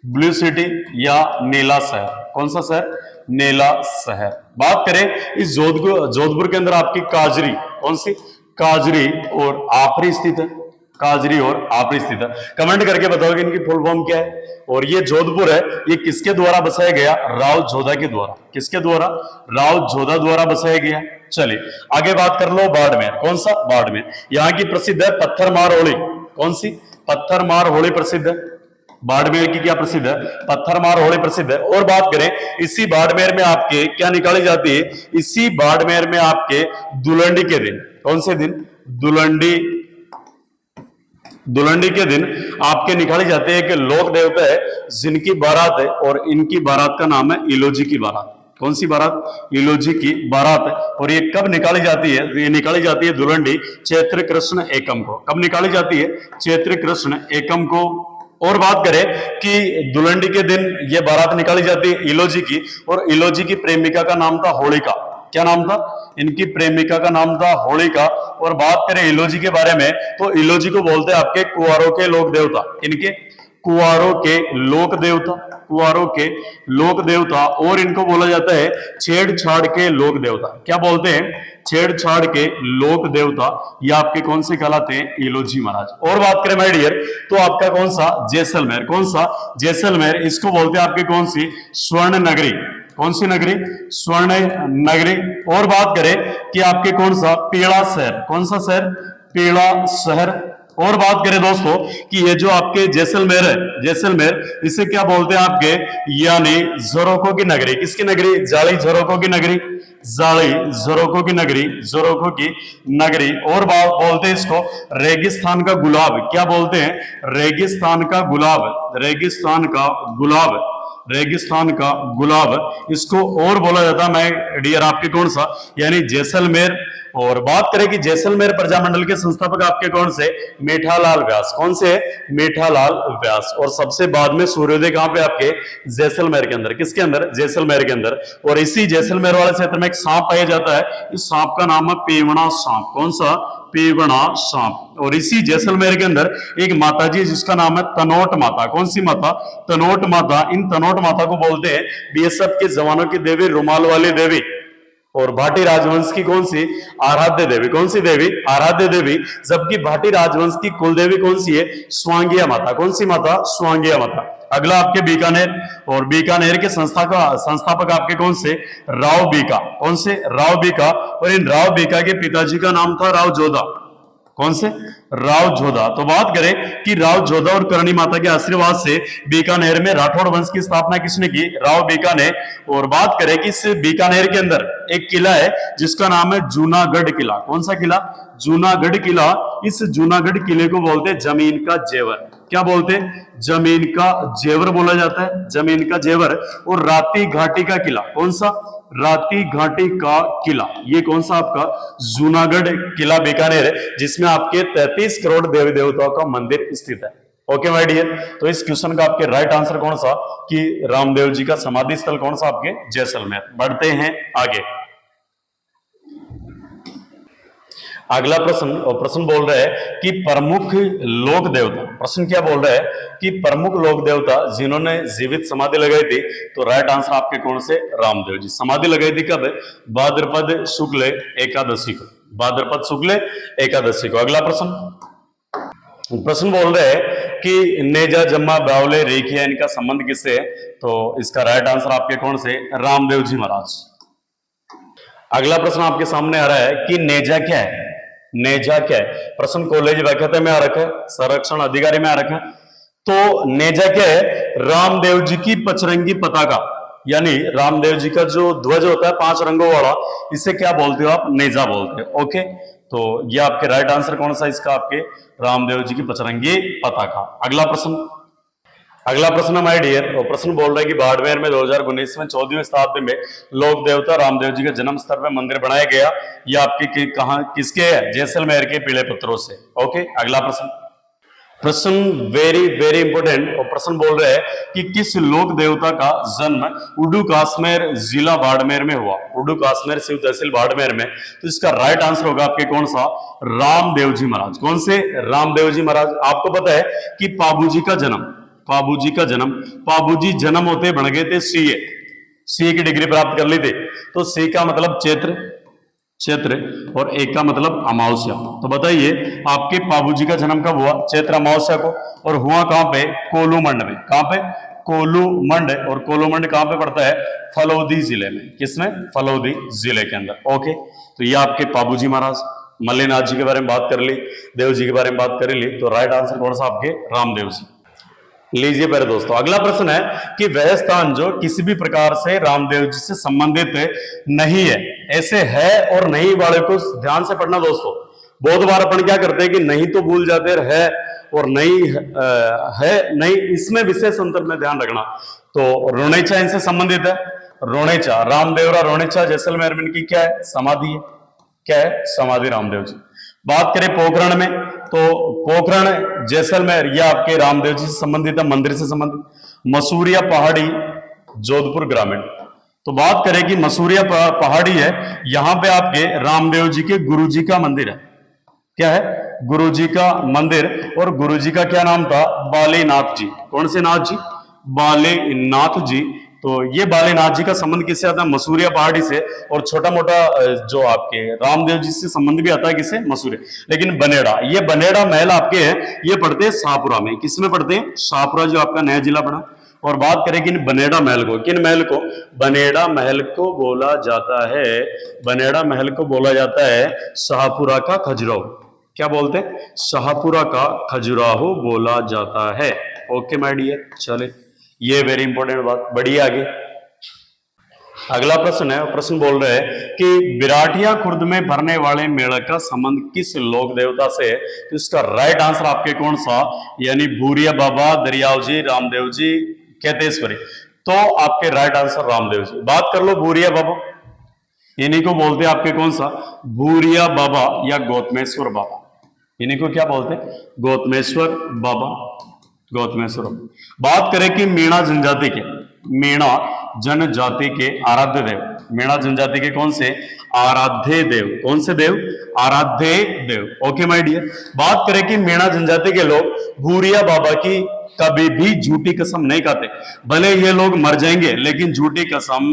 ब्लू सिटी या नीला शहर। कौन सा शहर, नीला शहर। बात करें इस जोधपुर के अंदर आपकी काजरी, कौन सी, काजरी और आपरी स्थित है, काजरी और आपरी स्थित है। कमेंट करके बताओगे इनकी फुल फॉर्म क्या है। और ये जोधपुर है, ये किसके द्वारा बसाया गया, राव जोधा के द्वारा। किसके द्वारा, राव जोधा द्वारा बसाया गया। चलिए आगे बात कर लो बाड़मेर, कौन सा, बाड़मेर। यहाँ की प्रसिद्ध है पत्थरमार होली। कौन सी, पत्थरमार होली प्रसिद्ध है। बाड़मेर की क्या प्रसिद्ध है, पत्थरमार होली प्रसिद्ध है। और बात करें इसी बाड़मेर में आपके क्या निकाली जाती है, इसी बाड़मेर में आपके दुलंडी के दिन, कौन से दिन, दुलंडी, दुलंडी के दिन आपके निकाली जाती है कि लोक देवता है जिनकी बारात है, और इनकी बारात का नाम है इलोजी की बारात। कौन सी बारात, इलोजी की बारात है। और ये कब निकाली जाती है, ये निकाली जाती है दुलंडी चैत्र कृष्ण एकम को। कब निकाली जाती है, चैत्र कृष्ण एकम को। और बात करें कि दुलंडी के दिन ये बारात निकाली जाती है इलोजी की, और इलोजी की प्रेमिका का नाम था होलिका। क्या नाम था? इनकी प्रेमिका का नाम था होलिका। और बात करें इलोजी के बारे में, तो इलोजी को बोलते हैं आपके कुंवारों के लोक देवता। इनके कुंवारों के लोक देवता, कुंवारों के लोक देवता। और इनको बोला जाता है छेड़छाड़ के लोक देवता। क्या बोलते हैं? छेड़छाड़ के लोक देवता। ये आपके कौन से कहलाते हैं? इलोजी महाराज। और बात करें माय डियर, तो आपका कौन सा? जैसलमेर। कौन सा? जैसलमेर। इसको बोलते हैं आपके कौन सी? स्वर्ण नगरी। कौन सी नगरी? स्वर्ण नगरी। और बात करें कि आपके कौन सा? पीड़ा शहर। कौन सा शहर? पीड़ा शहर। और बात करें दोस्तों कि ये जो आपके जैसलमेर है, जैसलमेर, इसे क्या बोलते हैं आपके? यानी जोरोको की नगरी। किसकी नगरी? जाली जोरोको की नगरी। जाली जोरोको की नगरी, जोरोको की नगरी। और बोलते हैं इसको रेगिस्तान का गुलाब। क्या बोलते हैं? रेगिस्तान का गुलाब, रेगिस्तान का गुलाब, रेगिस्तान का गुलाब इसको और बोला जाता है मैं डियर आपके कौन सा? यानी जैसलमेर। और बात करें कि जैसलमेर प्रजामंडल के संस्थापक आपके कौन से? मेठालाल व्यास। कौन से? मेठालाल व्यास। और सबसे बाद में सूर्योदय कहां पे? आपके जैसलमेर के अंदर। किसके अंदर? जैसलमेर के अंदर। और इसी जैसलमेर वाले क्षेत्र में एक सांप पाया जाता है, इस सांप का नाम है पेवड़ा सांप। कौन सा? पेवड़ा सांप। और इसी जैसलमेर के अंदर एक माता जी जिसका नाम है तनोट माता। कौन सी माता? तनोट माता। इन तनोट माता को बोलते हैं बीएसएफ के जवानों की देवी, रुमाल वाली देवी। और भाटी राजवंश की कौन सी? आराध्य देवी। कौन सी देवी? आराध्य देवी। जबकि भाटी राजवंश की कुल देवी कौन सी है? स्वांगिया माता। कौन सी माता? स्वांगिया माता। अगला आपके बीकानेर। और बीकानेर के संस्थापक आपके कौन से? राव बीका। कौन से? राव बीका। और इन राव बीका के पिताजी का नाम था राव जोधा। कौन से? राव जोधा। तो बात करें कि राव जोधा और करणी माता के आशीर्वाद से बीकानेर में राठौड़ वंश की स्थापना किसने की? राव बीका ने। और बात करें कि इस बीकानेर के अंदर एक किला है जिसका नाम है जूनागढ़ किला। कौन सा किला? जूनागढ़ किला। इस जूनागढ़ किले को बोलते हैं जमीन का जेवर। क्या बोलते हैं? जमीन का जेवर बोला जाता है, जमीन का जेवर। और राती घाटी का किला। कौन सा? राती घाटी का किला। ये कौन सा? आपका जूनागढ़ किला बीकानेर है, जिसमें आपके 33 करोड़ देवी देवताओं का मंदिर स्थित है। ओके माय डियर, तो इस क्वेश्चन का आपके राइट आंसर कौन सा? कि रामदेव जी का समाधि स्थल कौन सा? आपके जैसलमेर। बढ़ते हैं आगे। अगला प्रश्न, और प्रश्न बोल रहा है कि प्रमुख लोक देवता। प्रश्न क्या बोल रहा है कि प्रमुख लोक देवता जिन्होंने जीवित समाधि लगाई थी। तो राइट आंसर आपके कौन से? रामदेव जी। समाधि लगाई थी कब? भाद्रपद शुक्ल एकादशी को। भाद्रपद शुक्ल एकादशी को। अगला प्रश्न, प्रश्न बोल रहे हैं कि नेजा, जम्मा, बावले, रेखिया, इनका संबंध किससे है? तो इसका राइट आंसर आपके कौन से? रामदेव जी महाराज। अगला प्रश्न आपके सामने आ रहा है कि नेजा क्या है? नेजा क्या है? प्रश्न कॉलेज व्याख्याता में आ रखा है, संरक्षण अधिकारी में आ रखा है। तो नेजा क्या है? रामदेव जी की पचरंगी पताका, यानी रामदेव जी का जो ध्वज होता है 5 रंगों वाला, इसे क्या बोलते हो आप? नेजा बोलते हो। ओके, तो ये आपके राइट आंसर कौन सा इसका? आपके रामदेव जी की पचरंगी पताका। अगला प्रश्न, अगला प्रश्न माय डियर, और प्रश्न बोल रहा है कि बाड़मेर में 2019 में 14वीं शताब्दी में लोक देवता रामदेव जी के जन्म स्थल पर मंदिर बनाया गया। ये आपके कहां किसके है? जैसलमेर के पीले पत्थरों से। ओके, अगला प्रश्न, प्रश्न वेरी वेरी इंपोर्टेंट, और प्रश्न बोल रहे हैं कि किस लोक देवता का जन्म उडू काश्मीर जिला बाड़मेर में हुआ? उडू काश्मीर शिव तहसील बाड़मेर में। तो इसका राइट आंसर होगा आपके कौन सा? रामदेव जी महाराज। कौन से? रामदेव जी महाराज। आपको पता है कि पाबूजी का जन्म, पाबूजी का जन्म, पाबूजी जन्म होते बन गए थे सीए, सीए की डिग्री प्राप्त कर ली थी। तो सी का मतलब चैत्र, चैत्र, और एक का मतलब अमावस्या। तो बताइए आपके पाबूजी का जन्म कब हुआ? चैत्र अमावस्या को। और हुआ कहां पे? कोलूमंड में। कहां पे? कोलूमंड। और कोलूमंड कहां पे पड़ता है? फलौदी जिले में। किसमें? फलौदी जिले के अंदर। ओके, तो ये आपके पाबूजी महाराज। मल्लीनाथ जी के बारे में बात कर ली, देव जी के बारे में बात कर ली। तो राइट आंसर कौन सा? आपके रामदेव जी। लीजिए प्यारे दोस्तों, अगला प्रश्न है कि वह स्थान जो किसी भी प्रकार से रामदेव जी से संबंधित नहीं है, ऐसे है और नहीं वाले को ध्यान से पढ़ना दोस्तों। बहुत बार अपन क्या करते हैं कि नहीं तो भूल जाते, है और नहीं है नहीं, इसमें विशेष अंतर में ध्यान रखना। तो रोनेचा इनसे संबंधित है। रोनेचा, रामदेवरा रोनेचा जैसलमेर में इनकी क्या है? समाधि है। क्या है, समाधि रामदेव जी। बात करें पोखरण में, तो पोखरण जैसलमेर यह आपके रामदेव जी से संबंधित है, मंदिर से संबंधित। मसूरिया पहाड़ी जोधपुर ग्रामीण। तो बात करें कि मसूरिया पहाड़ी है, यहां पे आपके रामदेव जी के गुरु जी का मंदिर है। क्या है, गुरु जी का मंदिर। और गुरु जी का क्या नाम था, बालेनाथ जी। कौन से नाथ जी, बालेनाथ जी। तो ये बालेनाथ जी का संबंध किससे आता है, मसूरिया पहाड़ी से। और छोटा मोटा जो आपके रामदेव जी से संबंध भी आता है किससे, मसूरिया। लेकिन बनेड़ा, ये बनेड़ा महल आपके हैं, ये पढ़ते हैं शाहपुरा में। किसमें पढ़ते हैं, शाहपुरा जो आपका नया जिला बना। और बात करें किन बनेड़ा महल को, किन महल को, बनेड़ा महल को बोला जाता है, बनेड़ा महल को बोला जाता है शाहपुरा का खजुराहो। क्या बोलते हैं, शाहपुरा का खजुराहो बोला जाता है। ओके माय डियर, चले ये वेरी इंपॉर्टेंट बात। बढ़िया आगे अगला प्रश्न है, प्रश्न बोल रहे हैं कि विराटिया खुर्द में भरने वाले मेले का संबंध किस लोक देवता से है। तो इसका राइट आंसर आपके कौन सा, यानी भूरिया बाबा, दरियाव जी, रामदेव जी, कैतेश्वरी। तो आपके राइट आंसर रामदेव जी। बात कर लो भूरिया बाबा, इन्हीं को बोलते हैं आपके कौन सा, भूरिया बाबा या गौतमेश्वर बाबा। इन्हीं को क्या बोलते हैं, गौतमेश्वर बाबा, गौतमेश्वर। बात करें कि मीणा जनजाति के, मीणा जनजाति के आराध्य देव, मीणा जनजाति के कौन से, आराध्य देव। कौन से देव, आराध्य देव। Okay my dear. बात करें कि मीणा जनजाति के लोग भूरिया बाबा की कभी भी झूठी कसम नहीं खाते। भले ये लोग मर जाएंगे लेकिन झूठी कसम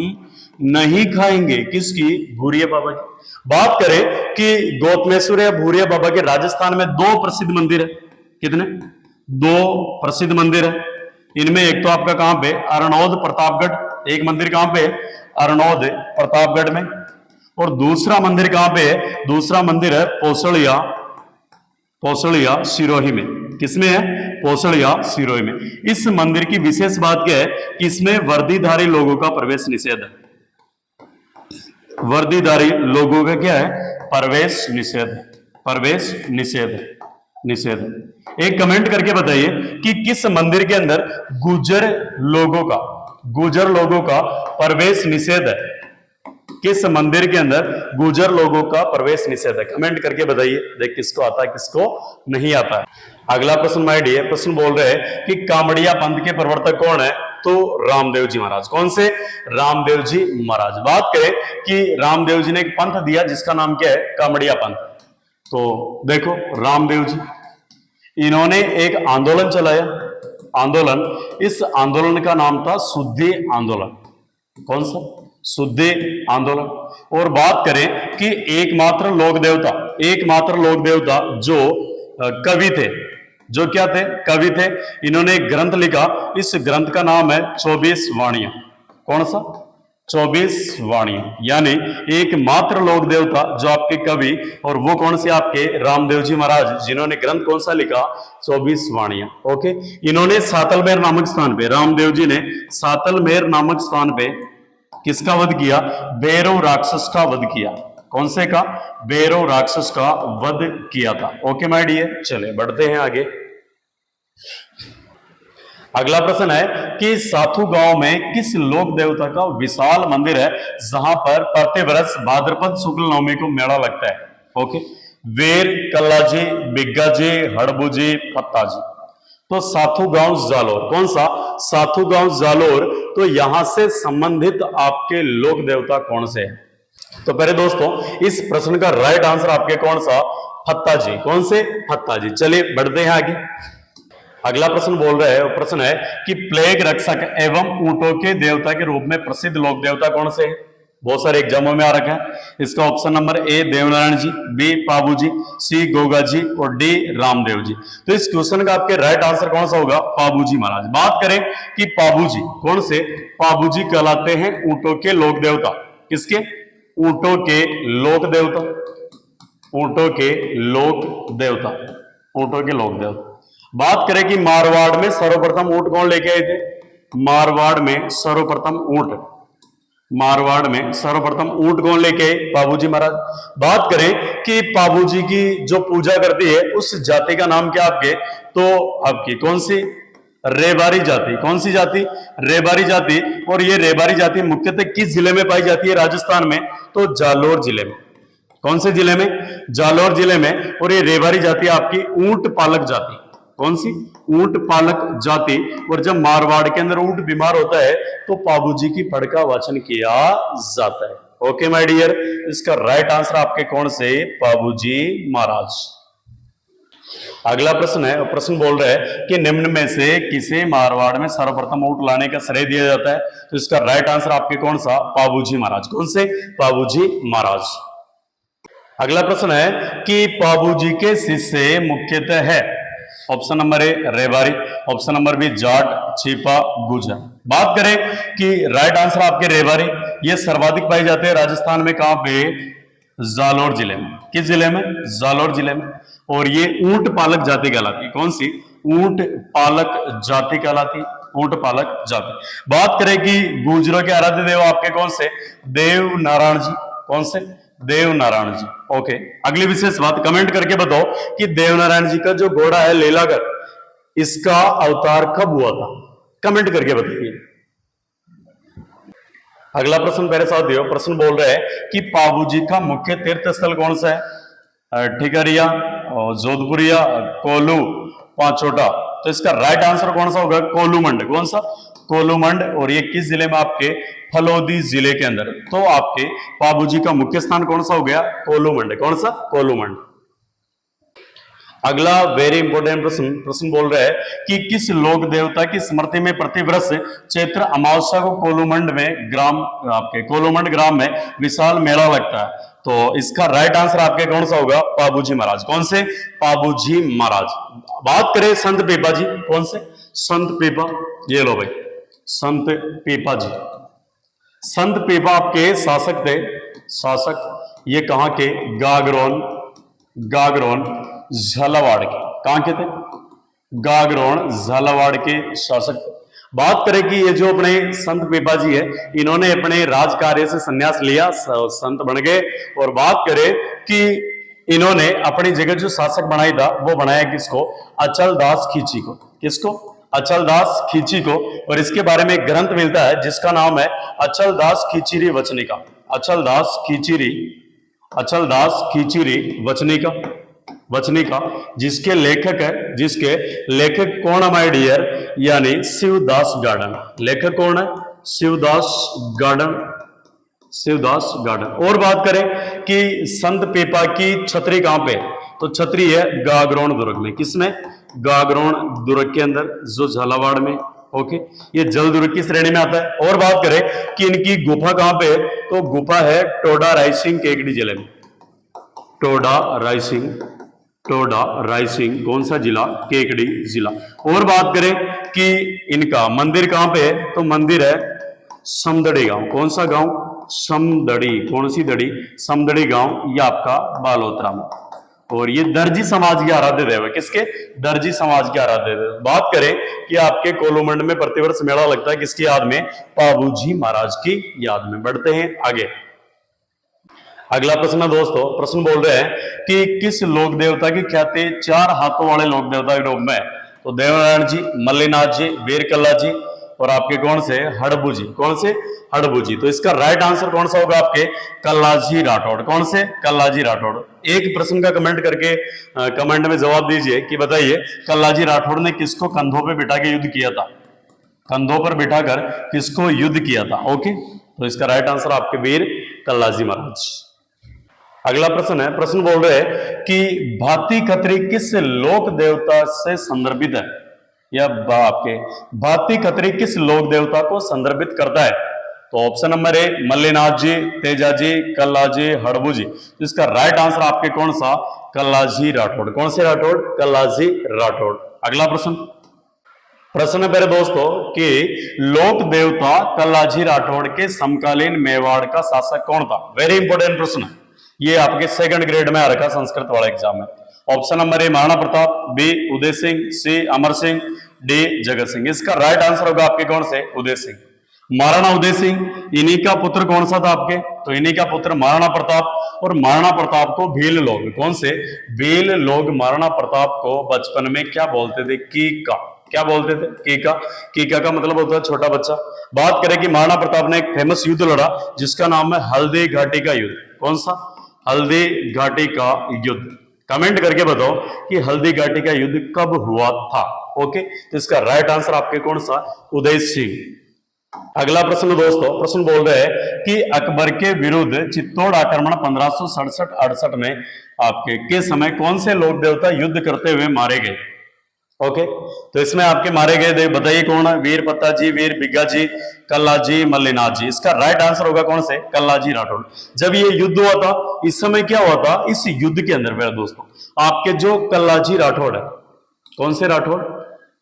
नहीं खाएंगे। किसकी, भूरिया बाबा की। बात करें कि गौतमेश्वर या भूरिया बाबा के राजस्थान में 2 प्रसिद्ध मंदिर है। कितने, 2 प्रसिद्ध मंदिर है। इनमें एक तो आपका कहां पे, अरनौद प्रतापगढ़। एक मंदिर कहां पे, अरनौद प्रतापगढ़ में। और दूसरा मंदिर कहां पे है, दूसरा मंदिर है पोसड़िया, पोसड़िया सिरोही में। किसमें है, पोसड़िया सिरोही में। इस मंदिर की विशेष बात क्या है कि इसमें वर्दीधारी लोगों का प्रवेश निषेध है। वर्दीधारी लोगों का क्या है, प्रवेश निषेध, प्रवेश निषेध, निषेध। एक कमेंट करके बताइए कि किस मंदिर के अंदर गुर्जर लोगों का, गुर्जर लोगों का प्रवेश निषेध है। किस मंदिर के अंदर गुर्जर लोगों का प्रवेश निषेध है, कमेंट करके बताइए। देख किसको आता है किसको नहीं आता है। अगला प्रश्न माय डियर, प्रश्न बोल रहे हैं कि कामड़िया पंथ के प्रवर्तक कौन है। तो रामदेव जी महाराज। कौन से, रामदेव जी महाराज। बात करें कि रामदेव जी ने एक पंथ दिया जिसका नाम क्या है, कामड़िया पंथ। तो देखो रामदेव जी, इन्होंने एक आंदोलन चलाया, आंदोलन। इस आंदोलन का नाम था शुद्धि आंदोलन। कौन सा, शुद्धि आंदोलन। और बात करें कि एकमात्र लोक देवता, एकमात्र लोक देवता जो कवि थे, जो क्या थे, कवि थे। इन्होंने एक ग्रंथ लिखा, इस ग्रंथ का नाम है 24 वाणियां। कौन सा, 24 वाणियां। यानी एकमात्र लोक देवता जो आपके कवि, और वो कौन से, आपके रामदेव जी महाराज, जिन्होंने ग्रंथ कौन सा लिखा, 24 वाणियां। ओके। इन्होंने सातलमेर नामक स्थान पे, रामदेव जी ने सातलमेर नामक स्थान पे किसका वध किया, भैरव राक्षस का वध किया। कौन से का, भैरव राक्षस का वध किया था। ओके माय डियर, चले बढ़ते हैं आगे। अगला प्रश्न है कि साथू गांव में किस लोक देवता का विशाल मंदिर है जहां पर प्रतिवर्ष भाद्रपद शुक्ल नवमी को मेला लगता है। ओके, वेर, कल्लाजी, बिग्गाजी, हड़बूजी, फत्ताजी। तो साथू गांव जालोर। कौन सा, साथू गांव जालोर। तो यहां से संबंधित आपके लोक देवता कौन से हैं। तो पहले दोस्तों इस प्रश्न का राइट आंसर आपके कौन सा, फत्ताजी। कौन से, फत्ताजी। चलिए बढ़ते हैं आगे। अगला प्रश्न बोल रहे हैं, प्रश्न है कि प्लेग रक्षक एवं ऊंटों के देवता के रूप में प्रसिद्ध लोक देवता कौन से हैं। बहुत सारे एग्जामों में आ रखा है। इसका option number A Devnarayan ji, B Pabu ji, C Goga ji और डी रामदेव जी। तो इस क्वेश्चन का आपके राइट आंसर कौन सा होगा, पाबू जी महाराज। बात करें कि पाबू जी कौन से, पाबू जी कहलाते हैं ऊंटों के लोक देवता। किसके, ऊंटों के लोक देवता, ऊंटों के लोक देवता, ऊंटों के लोक देवता। बात करें कि मारवाड़ में सर्वप्रथम ऊंट कौन लेके आए थे, मारवाड़ में सर्वप्रथम ऊंट, मारवाड़ में सर्वप्रथम ऊंट कौन लेके आए, पाबूजी महाराज। बात करें कि पाबूजी की जो पूजा करती है उस जाति का नाम क्या आपके, तो आपकी कौन सी, रेबारी जाति। कौन सी जाति, रेबारी जाति। और ये रेबारी जाति मुख्यतः किस जिले में पाई जाती है, राजस्थान में, तो जालोर जिले में। कौन से जिले में? जालौर जिले में। और ये रेवारी जाति आपकी ऊंट पालक जाति। कौन सी? ऊंट पालक जाति। और जब मारवाड़ के अंदर ऊंट बीमार होता है तो पाबूजी की फड़ का वाचन किया जाता है। ओके माय डियर, इसका राइट आंसर आपके कौन से? पाबूजी महाराज। अगला प्रश्न है, प्रश्न बोल रहा है कि निम्न में से किसे मारवाड़ में सर्वप्रथम ऊंट लाने का श्रेय दिया जाता है? तो इसका राइट आंसर आपके कौन सा? पाबूजी महाराज। कौन से? पाबूजी महाराज। अगला प्रश्न है कि पाबूजी के शिष्य मुख्यतः है। Option number A Rewari, option number B Jat, Chhipa, Gujar. बात करें कि राइट आंसर आपके रेवारी, ये सर्वाधिक पाए जाते हैं राजस्थान में। कहां पे? जालौर जिले में। किस जिले में? जालौर जिले में। और ये ऊंट पालक जाति कहलाती। कौन सी? ऊंट पालक जाति कहलाती। ऊंट पालक जाति। बात करें कि गुजरों के आराध्य देव आपके कौन से? देव नारायण जी। कौन से? देव नारायण जी। ओके, अगली विशेष बात कमेंट करके बताओ कि देव नारायण जी का जो घोड़ा है लीलागर, इसका अवतार कब हुआ था? कमेंट करके बताइए। अगला प्रश्न मेरे साथ दियो। प्रश्न बोल रहे हैं कि पाबूजी का मुख्य तीर्थ स्थल कौन सा है? ठिकरिया, जोधपुरिया, कोलू, पांचोटा। तो इसका राइट आंसर कौन सा होगा? कोलूमंड। कौन सा? कोलूमंड। और ये किस जिले में? आपके फलोदी जिले के अंदर। तो आपके पाबूजी का मुख्य स्थान कौन सा हो गया? कोलूमंड। कौन सा? कोलूमंड। अगला वेरी इंपॉर्टेंट प्रश्न बोल रहा है कि किस लोक देवता की स्मृति में प्रतिवर्ष चैत्र अमावस्या को कोलूमंड में ग्राम, आपके कोलूमंड ग्राम में विशाल मेला लगता है? तो इसका राइट आंसर आपके कौन सा होगा? पाबूजी महाराज। कौन से? पाबूजी महाराज। बात करें संत पीपा जी। कौन से? संत पीपा। ये लो भाई, संत पीपा जी। संत पीपा आपके शासक थे। शासक ये कहां के? गागरोन, गागरोन झालावाड़ के। कहां के थे? गागरोन झालावाड़ के शासक। बात करें कि ये जो अपने संत पीपा जी है, इन्होंने अपने राज कार्य से संन्यास लिया, संत बन गए। और बात करें कि इन्होंने अपनी जगह जो शासक बनाया था वो बनाया किसको? अचल दास खींची को। किसको? अचल दास खींची को। और इसके बारे में एक ग्रंथ मिलता है जिसका नाम है अचल दास खींचीरी वचनिका। अचल दास खींचीरी, अचल दास खींचीरी वचनिका, वचनिका, जिसके लेखक है, जिसके लेखक कौन है माय डियर? यानी शिवदास गार्डन। लेखक कौन है? Shivdas garden, Shivdas garden. और बात करें कि संत पीपा की छतरी कहां पे? तो छतरी है गागरोन दुर्ग में। किसमें? गागरोन दुर्ग के अंदर, जो झालावाड़ में। ओके, ये जल दुर्ग की श्रेणी में आता है। और बात करें कि इनकी गुफा कहां पे है? तो गुफा है टोडा रायसिंह केकड़ी जिले में। टोडा रायसिंह, टोडा रायसिंह कौन सा जिला? केकड़ी जिला। और बात करें कि इनका मंदिर कहां पे है? तो मंदिर है समदड़ी गांव। कौन सा गांव? समदड़ी। कौन सी दड़ी? समदड़ी गांव, ये आपका बालोतरा में। और ये दर्जी समाज के आराध्य देव है। किसके? दर्जी समाज के आराध्य देव। बात करें कि आपके कोलूमंड में प्रतिवर्ष मेला लगता है, किसकी याद में? पाबूजी महाराज की याद में। बढ़ते हैं आगे। अगला प्रश्न है दोस्तों, प्रश्न बोल रहे हैं कि किस लोक देवता की ख्याति 4 हाथों वाले लोक देवता के रूप में है? तो देवनारायण जी, मल्लीनाथ जी, वीरकल्ला जी, और आपके कौन से? हड़बू जी। कौन से? हड़बू जी। तो इसका राइट आंसर कौन सा होगा? आपके कल्लाजी राठौड़। कौन से? कल्लाजी राठौड़। एक प्रश्न का कमेंट करके कमेंट में जवाब दीजिए कि बताइए कल्लाजी राठौड़ ने किसको कंधों पे बिठा के युद्ध किया था? कंधों पर बिठाकर किसको युद्ध किया था? ओके, तो इसका राइट आंसर आपके वीर कल्लाजी महाराज। अगला प्रश्न है, प्रश्न बोल रहे हैं कि भाती खत्री किस लोक देवता से संदर्भित है? या आपके भाती खत्री किस लोक देवता को संदर्भित करता है? तो ऑप्शन नंबर ए मल्लीनाथ जी, तेजा जी, कल्लाजी, हड़बू जी। इसका राइट आंसर आपके कौन सा? कल्लाजी राठौड़। कौन से राठौड़? कल्लाजी राठौड़। अगला प्रश्न, प्रश्न है मेरे दोस्तों कि लोक देवता कल्लाजी राठौड़ के समकालीन मेवाड़ का शासक कौन था? वेरी इंपॉर्टेंट प्रश्न है, ये आपके सेकंड ग्रेड में आ रखा संस्कृत वाला एग्जाम में। Option number A Maharana Pratap, B Uday Singh, C Amar Singh, D Jagat Singh. इसका राइट आंसर होगा आपके कौन से? उदय सिंह। महाराणा उदय सिंह, इन्हीं का पुत्र कौन सा था आपके? तो इन्हीं का पुत्र महाराणा प्रताप। और महाराणा प्रताप को भील लोग, कौन से? भील लोग महाराणा प्रताप को बचपन में क्या बोलते थे? कीका। क्या बोलते थे? कीका। कीका का मतलब होता है छोटा बच्चा। बात करें कि महाराणा प्रताप ने एक फेमस युद्ध लड़ा जिसका नाम है हल्दी घाटी का युद्ध। कौन सा? हल्दी घाटी का युद्ध। कमेंट करके बताओ कि हल्दी घाटी का युद्ध कब हुआ था। ओके, तो इसका राइट आंसर आपके कौन सा, उदय सिंह। अगला प्रश्न दोस्तों, प्रश्न बोल रहे हैं कि अकबर के विरुद्ध चित्तौड़ आक्रमण 1567-68 में आपके के समय कौन से लोक देवता युद्ध करते हुए मारे गए। ओके, तो इसमें आपके मारे गए बताइए कौन है, वीर पत्ता जी, वीर बिग्गा जी, कल्ला जी, मल्लिनाथ जी। इसका राइट आंसर होगा कौन से, कल्ला जी राठौड़। जब ये युद्ध हुआ था, इस समय क्या हुआ था, इस युद्ध के अंदर मेरे दोस्तों आपके जो कल्ला जी राठौड़ है, कौन से राठौड़,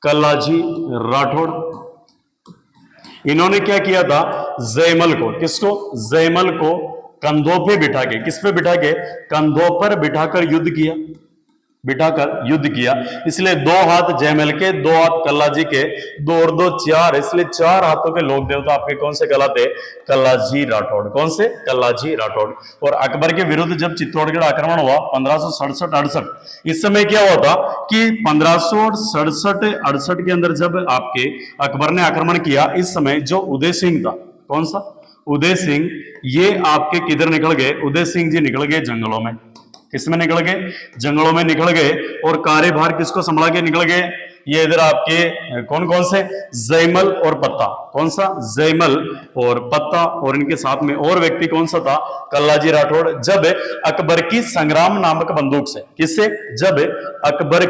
कल्ला जी राठौड़, इन्होंने क्या किया था, जयमल को, किसको, जयमल को कंधों पे बिठा के, किस पे बिठा के, कंधों पर बिठाकर युद्ध किया, बिठाकर युद्ध किया। इसलिए 2 हाथ जयमल के, 2 हाथ कल्ला जी के, 2 और 2 4, इसलिए 4 हाथों के लोक देवता आपके कौन से कहलाते, कल्ला जी राठौड़। कौन से, कल्ला जी राठौड़। और अकबर के विरुद्ध जब चित्तौड़गढ़ आक्रमण हुआ 1567-68, इस समय क्या हुआ था कि 1567-68 के अंदर जब आपके अकबर ने आक्रमण किया, इस समय जो उदय सिंह था, कौन सा, उदय सिंह, ये आपके किधर निकल गए, उदय सिंह जी निकल गए जंगलों में। किसमें निकल गए, जंगलों में निकल गए। और कार्यभार किसको संभाला के निकल गए, ये इधर आपके कौन कौन से, जयमल और पत्ता, कौन सा, जयमल और पत्ता, और इनके साथ में और व्यक्ति कौन सा था, कल्ला जी राठौड़। जब अकबर की संग्राम नामक बंदूक से, किससे, जब अकबर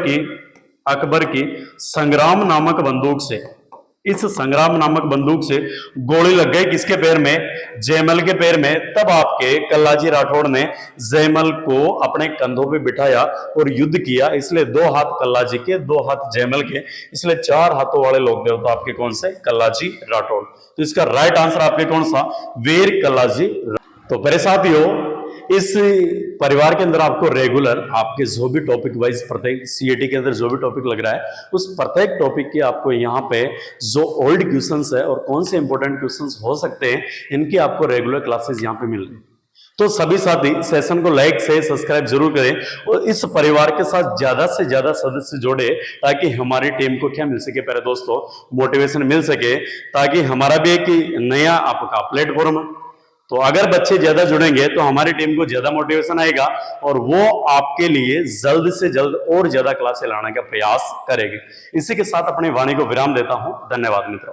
की संग्राम नामक बंदूक से, इस संग्राम नामक बंदूक से गोली लग गई किसके पैर में, जयमल के पैर में। तब आपके कल्ला जी राठौड़ ने जयमल को अपने कंधों पे बिठाया और युद्ध किया। इसलिए 2 हाथ कल्ला जी के, 2 हाथ जयमल के, इसलिए 4 हाथों वाले लोग देवता आपके कौन से, कल्ला जी राठौड़। तो इसका राइट आंसर आपके कौन सा, वीर कल्ला जी। तो मेरे साथियों, इस परिवार के अंदर आपको रेगुलर आपके जो भी टॉपिक वाइज, प्रत्येक सीएटी के अंदर जो भी टॉपिक लग रहा है, उस प्रत्येक टॉपिक के आपको यहाँ पे जो ओल्ड क्वेश्चंस है और कौन से इंपॉर्टेंट क्वेश्चंस हो सकते हैं, इनकी आपको रेगुलर क्लासेस यहाँ पे मिल रही है। तो सभी साथी सेशन को लाइक से सब्सक्राइब जरूर करें और इस परिवार के साथ ज्यादा से ज्यादा सदस्य जोड़े, ताकि हमारी टीम को क्या मिल सके प्यारे दोस्तों, मोटिवेशन मिल सके, ताकि हमारा भी एक नया आपका प्लेटफॉर्म। तो अगर बच्चे ज्यादा जुड़ेंगे तो हमारी टीम को ज्यादा मोटिवेशन आएगा और वो आपके लिए जल्द से जल्द और ज्यादा क्लासें लाने का प्रयास करेगी। इसी के साथ अपनी वाणी को विराम देता हूं। धन्यवाद मित्रों।